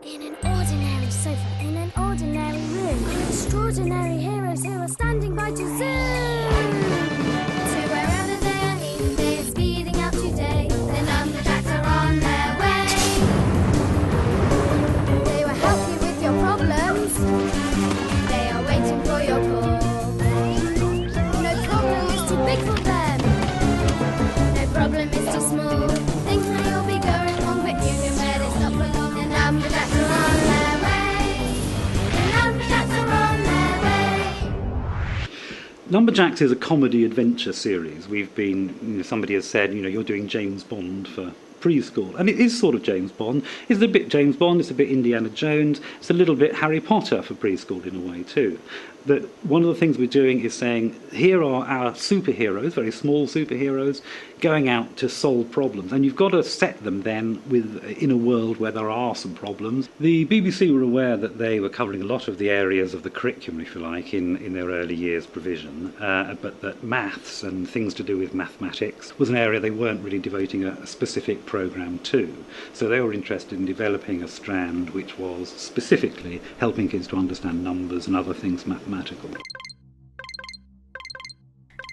In an ordinary sofa, in an ordinary room, extraordinary heroes who are standing by to zoom to wherever they are aiming. They are speeding out today. The Numberjacks are on their way. They will help you with your problems. They are waiting for your call. No problem is too big for them. No problem is too small. Things may all be going wrong, but you know where they stop for long. The Numberjacks are on their way. The Numberjacks are on their way. Numberjacks is a comedy adventure series. We've been, somebody has said, you're doing James Bond for preschool, and it is sort of James Bond. It's a bit James Bond, it's a bit Indiana Jones, it's a little bit Harry Potter for preschool in a way too. That one of the things we're doing is saying, here are our superheroes, very small superheroes, going out to solve problems, and you've got to set them then in a world where there are some problems. The BBC were aware that they were covering a lot of the areas of the curriculum, if you like, in their early years provision, but that maths and things to do with mathematics was an area they weren't really devoting a specific programme to. So they were interested in developing a strand which was specifically helping kids to understand numbers and other things mathematical.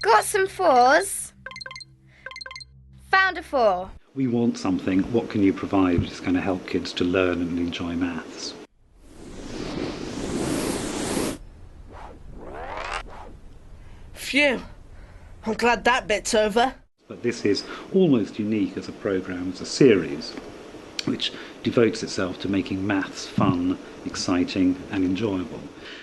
Got some fours. Found a 4. We want something, what can you provide which is going to help kids to learn and enjoy maths? Phew, I'm glad that bit's over. But this is almost unique as a programme, as a series, which devotes itself to making maths fun, exciting and enjoyable.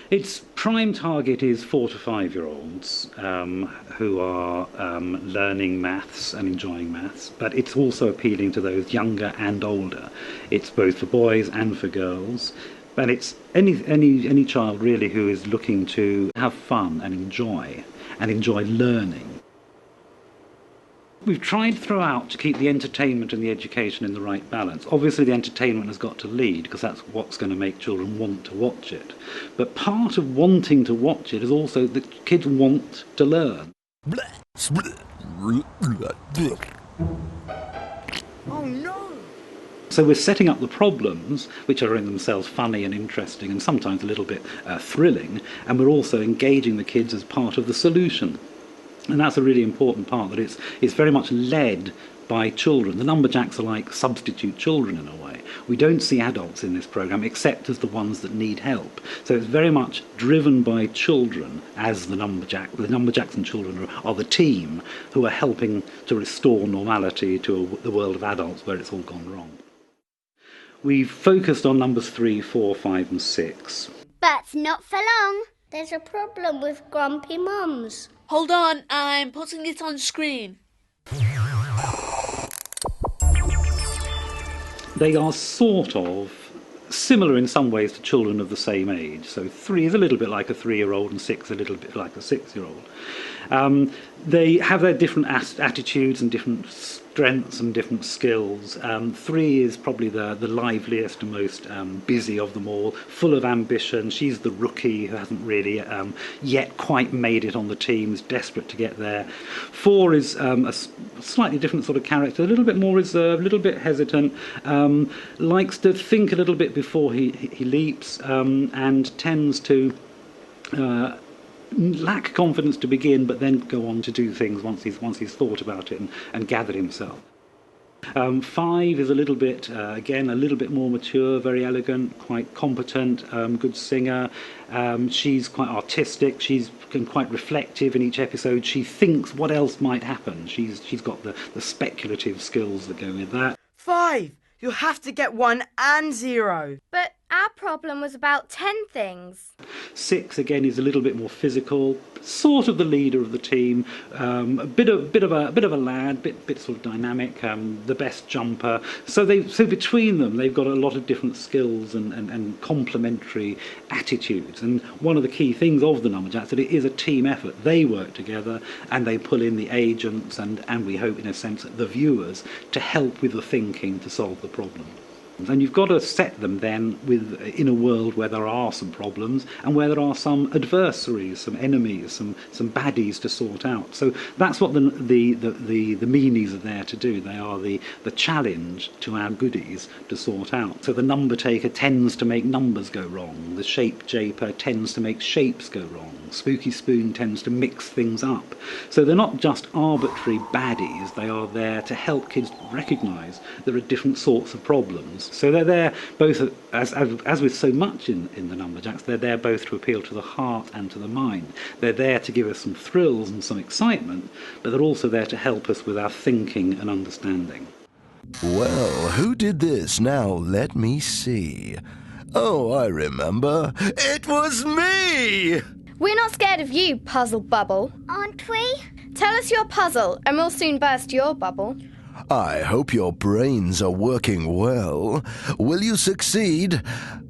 Its prime target is 4 to 5 year olds who are learning maths and enjoying maths, but it's also appealing to those younger and older. It's both for boys and for girls, and it's any child really who is looking to have fun and enjoy learning. We've tried throughout to keep the entertainment and the education in the right balance. Obviously the entertainment has got to lead because that's what's going to make children want to watch it. But part of wanting to watch it is also that kids want to learn. Oh no! So we're setting up the problems, which are in themselves funny and interesting and sometimes a little bit thrilling, and we're also engaging the kids as part of the solution. And that's a really important part, that it's very much led by children. The Numberjacks are like substitute children in a way. We don't see adults in this programme except as the ones that need help. So it's very much driven by children as the Numberjacks. The Numberjacks and children are the team who are helping to restore normality to the world of adults where it's all gone wrong. We've focused on numbers 3, 4, 5 and 6. But not for long. There's a problem with grumpy mums. Hold on, I'm putting it on screen. They are sort of similar in some ways to children of the same age. So 3 is a little bit like a 3-year-old and 6 a little bit like a 6-year-old. They have their different attitudes and different strengths and different skills. 3 is probably the liveliest and most busy of them all, full of ambition. She's the rookie who hasn't really yet quite made it on the team, is desperate to get there. 4 is a slightly different sort of character, a little bit more reserved, a little bit hesitant, likes to think a little bit before he leaps, and tends to lack confidence to begin, but then go on to do things once he's thought about it and gathered himself. 5 is a little bit, again, a little bit more mature, very elegant, quite competent, good singer. She's quite artistic, she's quite reflective in each episode. She thinks what else might happen. She's got the speculative skills that go with that. 5! You'll have to get 1 and 0. But our problem was about 10 things. 6 again is a little bit more physical, sort of the leader of the team, a bit of a lad, bit sort of dynamic, the best jumper. So between them they've got a lot of different skills and complementary attitudes. And one of the key things of the Numberjacks that it is a team effort. They work together and they pull in the agents and we hope in a sense the viewers to help with the thinking to solve the problem. And you've got to set them then in a world where there are some problems and where there are some adversaries, some enemies, some baddies to sort out. So that's what the meanies are there to do. They are the challenge to our goodies to sort out. So the number taker tends to make numbers go wrong. The shape japer tends to make shapes go wrong. Spooky Spoon tends to mix things up. So they're not just arbitrary baddies. They are there to help kids recognise there are different sorts of problems. So they're there both, as with so much in the Numberjacks, they're there both to appeal to the heart and to the mind. They're there to give us some thrills and some excitement, but they're also there to help us with our thinking and understanding. Well, who did this? Now let me see. Oh, I remember. It was me! We're not scared of you, Puzzle Bubble. Aren't we? Tell us your puzzle, and we'll soon burst your bubble. I hope your brains are working well. Will you succeed?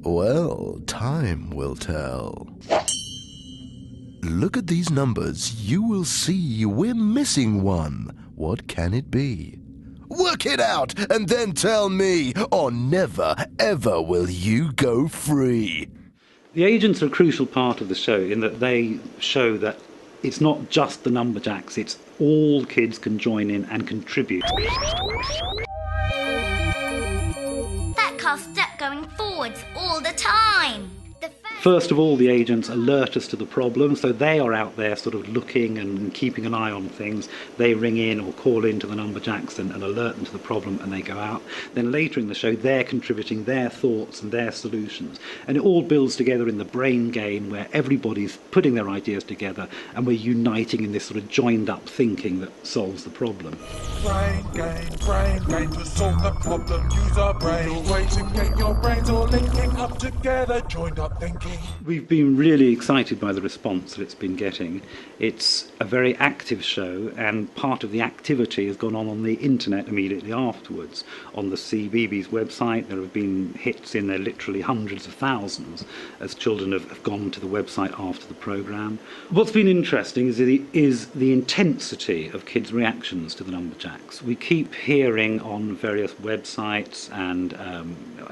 Well, time will tell. Look at these numbers. You will see we're missing one. What can it be? Work it out and then tell me, or never, ever will you go free. The agents are a crucial part of the show in that they show that it's not just the Numberjacks, it's all kids can join in and contribute. That car's stuck going forwards all the time. First of all, the agents alert us to the problem, so they are out there sort of looking and keeping an eye on things. They ring in or call in to the Numberjacks and alert them to the problem, and they go out. Then later in the show, they're contributing their thoughts and their solutions. And it all builds together in the brain game where everybody's putting their ideas together and we're uniting in this sort of joined-up thinking that solves the problem. Brain game to solve the problem. Use our brain. Way to get your brains all linking up together. Joined up thinking. We've been really excited by the response that it's been getting. It's a very active show, and part of the activity has gone on the internet immediately afterwards. On the CBeebies website, there have been hits in there, literally hundreds of thousands, as children have gone to the website after the programme. What's been interesting is the intensity of kids' reactions to the Numberjacks. We keep hearing on various websites and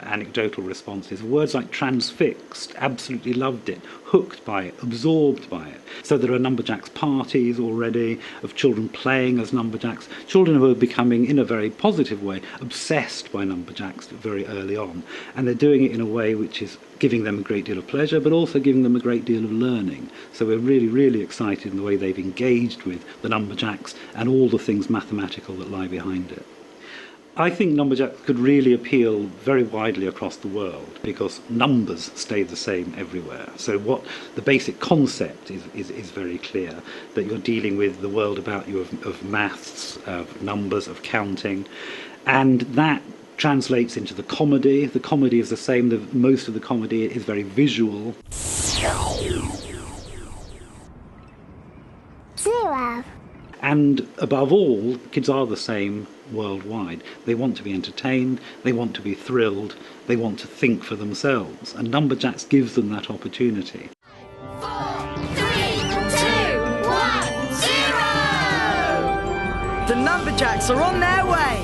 anecdotal responses words like transfixed, absolutely loved it, hooked by it, absorbed by it. So there are Numberjacks parties already of children playing as Numberjacks, children who are becoming, in a very positive way, obsessed by Numberjacks very early on. And they're doing it in a way which is giving them a great deal of pleasure, but also giving them a great deal of learning. So we're really, really excited in the way they've engaged with the Numberjacks and all the things mathematical that lie behind it. I think Numberjacks could really appeal very widely across the world because numbers stay the same everywhere. So what the basic concept is very clear, that you're dealing with the world about you of maths, of numbers, of counting, and that translates into the comedy. The comedy is the same. Most of the comedy is very visual. 0. And above all, kids are the same worldwide. They want to be entertained, they want to be thrilled, they want to think for themselves. And Numberjacks gives them that opportunity. 4, 3, 2, 1, 0! The Numberjacks are on their way.